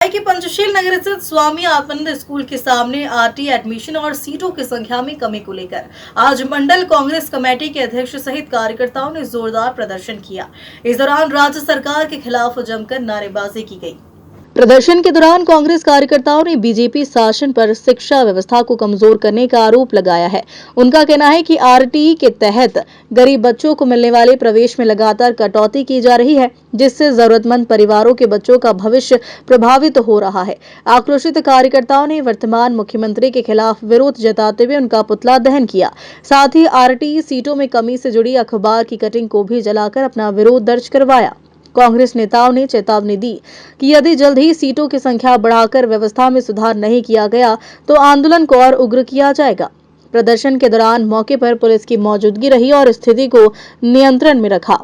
कि पंचशील नगर स्थित स्वामी आत्मानंद स्कूल के सामने आरटी एडमिशन और सीटों की संख्या में कमी को लेकर आज मंडल कांग्रेस कमेटी के अध्यक्ष सहित कार्यकर्ताओं ने जोरदार प्रदर्शन किया। इस दौरान राज्य सरकार के खिलाफ जमकर नारेबाजी की गई। प्रदर्शन के दौरान कांग्रेस कार्यकर्ताओं ने बीजेपी शासन पर शिक्षा व्यवस्था को कमजोर करने का आरोप लगाया है। उनका कहना है कि आरटीई के तहत गरीब बच्चों को मिलने वाले प्रवेश में लगातार कटौती की जा रही है, जिससे जरूरतमंद परिवारों के बच्चों का भविष्य प्रभावित हो रहा है। आक्रोशित कार्यकर्ताओं ने वर्तमान मुख्यमंत्री के खिलाफ विरोध जताते हुए उनका पुतला दहन किया। साथ ही आरटीई सीटों में कमी से जुड़ी अखबार की कटिंग को भी जलाकर अपना विरोध दर्ज करवाया। कांग्रेस नेताओं ने चेतावनी दी कि यदि जल्द ही सीटों की संख्या बढ़ाकर व्यवस्था में सुधार नहीं किया गया तो आंदोलन को और उग्र किया जाएगा। प्रदर्शन के दौरान मौके पर पुलिस की मौजूदगी रही और स्थिति को नियंत्रण में रखा।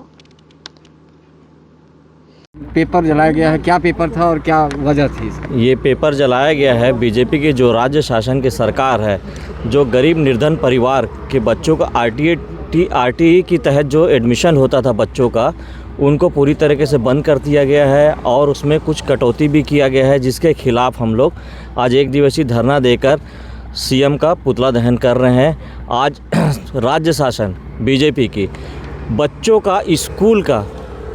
पेपर जलाया गया है, क्या पेपर था और क्या वजह थी इसकी? ये पेपर जलाया गया है बीजेपी की जो राज्य शासन की सरकार है, जो गरीब निर्धन परिवार के बच्चों का आरटीई के तहत जो एडमिशन होता था बच्चों का, उनको पूरी तरीके से बंद कर दिया गया है और उसमें कुछ कटौती भी किया गया है, जिसके खिलाफ हम लोग आज एक दिवसीय धरना देकर सीएम का पुतला दहन कर रहे हैं। आज राज्य शासन बीजेपी की बच्चों का स्कूल का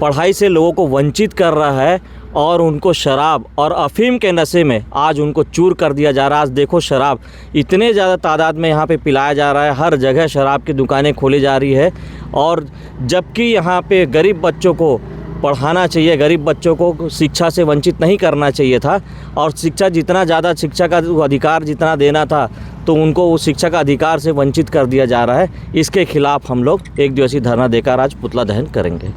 पढ़ाई से लोगों को वंचित कर रहा है और उनको शराब और अफीम के नशे में आज उनको चूर कर दिया जा रहा है। आज देखो शराब इतने ज़्यादा तादाद में यहाँ पे पिलाया जा रहा है, हर जगह शराब की दुकानें खोली जा रही है। और जबकि यहाँ पे गरीब बच्चों को पढ़ाना चाहिए, गरीब बच्चों को शिक्षा से वंचित नहीं करना चाहिए था और शिक्षा जितना ज़्यादा शिक्षा का अधिकार जितना देना था तो उनको उस शिक्षा का अधिकार से वंचित कर दिया जा रहा है। इसके खिलाफ हम लोग एक दिवसीय धरना देकर आज पुतला दहन करेंगे।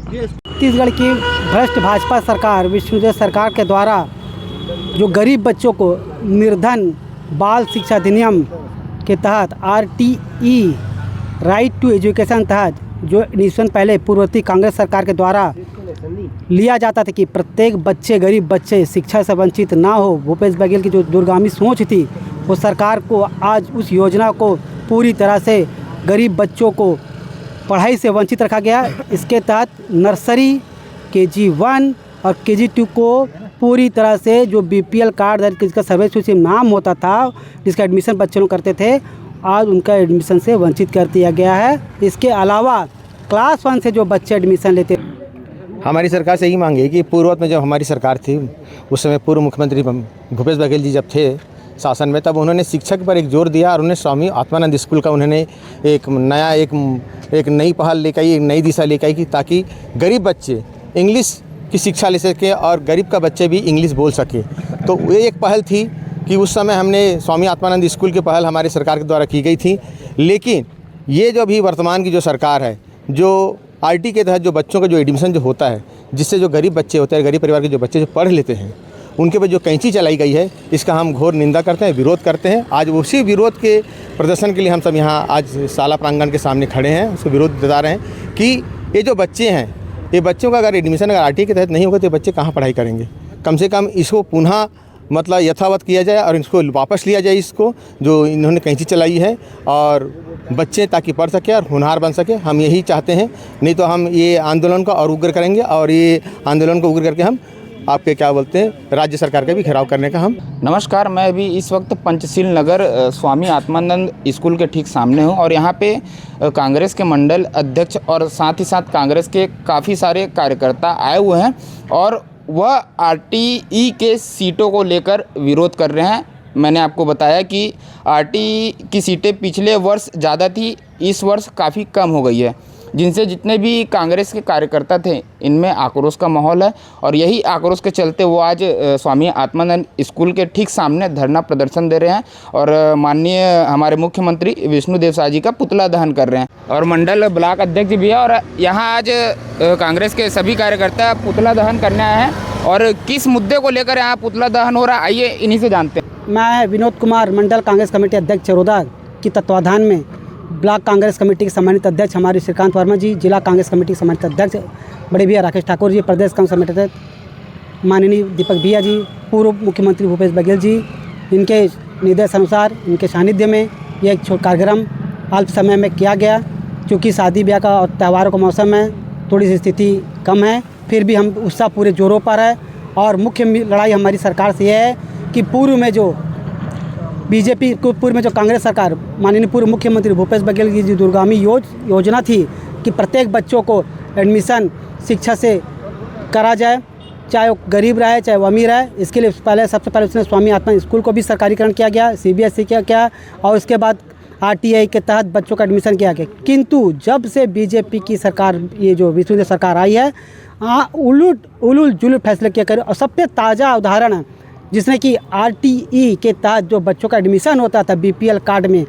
छत्तीसगढ़ की भ्रष्ट भाजपा सरकार, विष्णुदेव सरकार के द्वारा जो गरीब बच्चों को निर्धन बाल शिक्षा अधिनियम के तहत आरटीई राइट टू एजुकेशन तहत जो एडमिशन पहले पूर्ववर्ती कांग्रेस सरकार के द्वारा लिया जाता था कि प्रत्येक बच्चे गरीब बच्चे शिक्षा से वंचित ना हो, भूपेश बघेल की जो दूरगामी सोच थी वो सरकार को आज उस योजना को पूरी तरह से गरीब बच्चों को पढ़ाई से वंचित रखा गया। इसके तहत नर्सरी, KG1 और KG2 को पूरी तरह से जो BPL कार्ड जिसका सर्विस सूची नाम होता था, जिसका एडमिशन बच्चे लोग करते थे, आज उनका एडमिशन से वंचित कर दिया गया है। इसके अलावा क्लास 1 से जो बच्चे एडमिशन लेते, हमारी सरकार से यही मांग है कि पूर्व में जब हमारी सरकार थी उस समय पूर्व मुख्यमंत्री भूपेश बघेल जी जब थे शासन में, तब उन्होंने शिक्षक पर एक जोर दिया और उन्होंने स्वामी आत्मानंद स्कूल का उन्होंने एक नई पहल लेकर आई, एक नई दिशा लेकर आई कि ताकि गरीब बच्चे इंग्लिश की शिक्षा ले सके और गरीब का बच्चे भी इंग्लिश बोल सके। तो ये एक पहल थी कि उस समय हमने स्वामी आत्मानंद स्कूल की पहल हमारी सरकार के द्वारा की गई थी। लेकिन ये जो अभी वर्तमान की जो सरकार है, जो आरटी के तहत जो बच्चों का जो एडमिशन जो होता है, जिससे जो गरीब बच्चे होते हैं, गरीब परिवार के जो बच्चे जो पढ़ लेते हैं, उनके पर जो कैंची चलाई गई है, इसका हम घोर निंदा करते हैं, विरोध करते हैं। आज उसी विरोध के प्रदर्शन के लिए हम सब यहाँ आज शाला प्रांगण के सामने खड़े हैं, उसको विरोध जता रहे हैं कि ये जो बच्चे हैं, ये बच्चों का अगर एडमिशन अगर आरटीई के तहत नहीं होगा तो ये बच्चे कहाँ पढ़ाई करेंगे। कम से कम इसको पुनः मतलब यथावत किया जाए और इसको वापस लिया जाए, इसको जो इन्होंने कैंची चलाई है, और बच्चे ताकि पढ़ सके और होनहार बन सके। हम यही चाहते हैं, नहीं तो हम ये आंदोलन को और उग्र करेंगे और ये आंदोलन को उग्र करके हम आपके क्या बोलते हैं राज्य सरकार का भी घेराव करने का हम। नमस्कार, मैं अभी इस वक्त पंचशील नगर स्वामी आत्मानंद स्कूल के ठीक सामने हूं और यहां पे कांग्रेस के मंडल अध्यक्ष और साथ ही साथ कांग्रेस के काफ़ी सारे कार्यकर्ता आए हुए हैं और वह आरटीई के सीटों को लेकर विरोध कर रहे हैं। मैंने आपको बताया कि आरटीई की सीटें पिछले वर्ष ज़्यादा थी, इस वर्ष काफ़ी कम हो गई है, जिनसे जितने भी कांग्रेस के कार्यकर्ता थे इनमें आक्रोश का माहौल है और यही आक्रोश के चलते वो आज स्वामी आत्मानंद स्कूल के ठीक सामने धरना प्रदर्शन दे रहे हैं और माननीय हमारे मुख्यमंत्री विष्णुदेव साय जी का पुतला दहन कर रहे हैं। और मंडल ब्लॉक अध्यक्ष भी है और यहाँ आज कांग्रेस के सभी कार्यकर्ता पुतला दहन करने आए हैं। और किस मुद्दे को लेकर यहाँ पुतला दहन हो रहा है, आइए इन्हीं से जानते हैं। मैं विनोद कुमार, मंडल कांग्रेस कमेटी अध्यक्ष चरोदा की तत्वाधान में ब्लॉक कांग्रेस कमेटी के सम्मानित अध्यक्ष हमारे श्रीकांत वर्मा जी, जिला कांग्रेस कमेटी के सम्मानित अध्यक्ष बड़े भैया राकेश ठाकुर जी, प्रदेश कांग्रेस कमेटी अध्यक्ष माननीय दीपक भैया जी, पूर्व मुख्यमंत्री भूपेश बघेल जी, इनके निर्देश अनुसार इनके सानिध्य में यह एक कार्यक्रम अल्प समय में किया गया। चूँकि शादी ब्याह का और त्योहारों का मौसम है, थोड़ी सी स्थिति कम है, फिर भी हम उत्साह पूरे जोरों पर है और मुख्य लड़ाई हमारी सरकार से यह है कि पूर्व में जो बीजेपी को पूर्व में जो कांग्रेस सरकार माननीय पूर्व मुख्यमंत्री भूपेश बघेल की जो दूरगामी योजना थी कि प्रत्येक बच्चों को एडमिशन शिक्षा से करा जाए, चाहे वो गरीब रहे चाहे वो अमीर है। इसके लिए सबसे पहले उसने स्वामी आत्मा स्कूल को भी सरकारीकरण किया गया, CBSE किया गया और उसके बाद RTI के तहत बच्चों का एडमिशन किया गया। किंतु जब से बीजेपी की सरकार, ये जो विष्णुदेव सरकार आई है, उलूल जुलूल फैसले किया करे। और सबसे ताज़ा उदाहरण है जिसने कि RTE के तहत जो बच्चों का एडमिशन होता था BPL कार्ड में,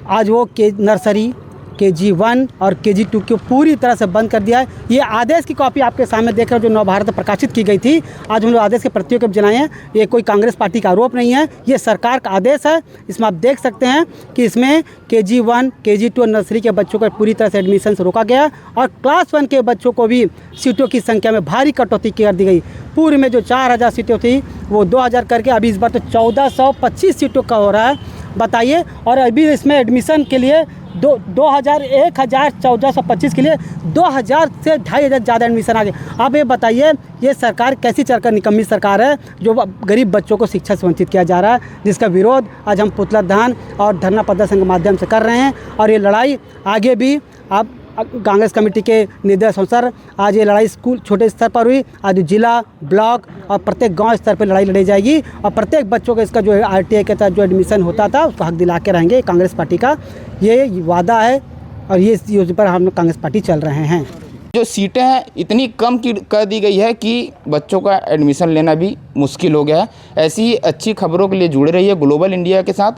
आज वो नर्सरी KG1 और KG2 को पूरी तरह से बंद कर दिया है। ये आदेश की कॉपी आपके सामने देख रहे हो जो नवभारत में प्रकाशित की गई थी। आज हम लोग आदेश के प्रतियों को जनाए हैं। ये कोई कांग्रेस पार्टी का आरोप नहीं है, ये सरकार का आदेश है। इसमें आप देख सकते हैं कि इसमें KG1 KG2 और नर्सरी के बच्चों को पूरी तरह से एडमिशन से रोका गया और क्लास 1 के बच्चों को भी सीटों की संख्या में भारी कटौती कर दी गई। पूर्व में जो 4000 सीटें थी वो 2000 करके अभी इस बार तो 1425 सीटों का हो रहा है, बताइए। और अभी इसमें एडमिशन के लिए 1425 के लिए 2000 से 2500 ज़्यादा एडमिशन आ गए। आप ये बताइए ये सरकार कैसी चलकर निकम्मी सरकार है जो गरीब बच्चों को शिक्षा से वंचित किया जा रहा है, जिसका विरोध आज हम पुतला दहन और धरना प्रदर्शन के माध्यम से कर रहे हैं। और ये लड़ाई आगे भी आप कांग्रेस कमेटी के निर्देश अनुसार आज ये लड़ाई स्कूल छोटे स्तर पर हुई, आज जिला ब्लॉक और प्रत्येक गांव स्तर पर लड़ाई लड़ी जाएगी और प्रत्येक बच्चों को इसका जो RTI के तहत जो एडमिशन होता था उसको हक दिला के रहेंगे। कांग्रेस पार्टी का ये वादा है और ये योजना पर हम कांग्रेस पार्टी चल रहे हैं। जो सीटें हैं इतनी कम कर दी गई है कि बच्चों का एडमिशन लेना भी मुश्किल हो गया है। ऐसी ही अच्छी खबरों के लिए जुड़े रहिए ग्लोबल इंडिया के साथ।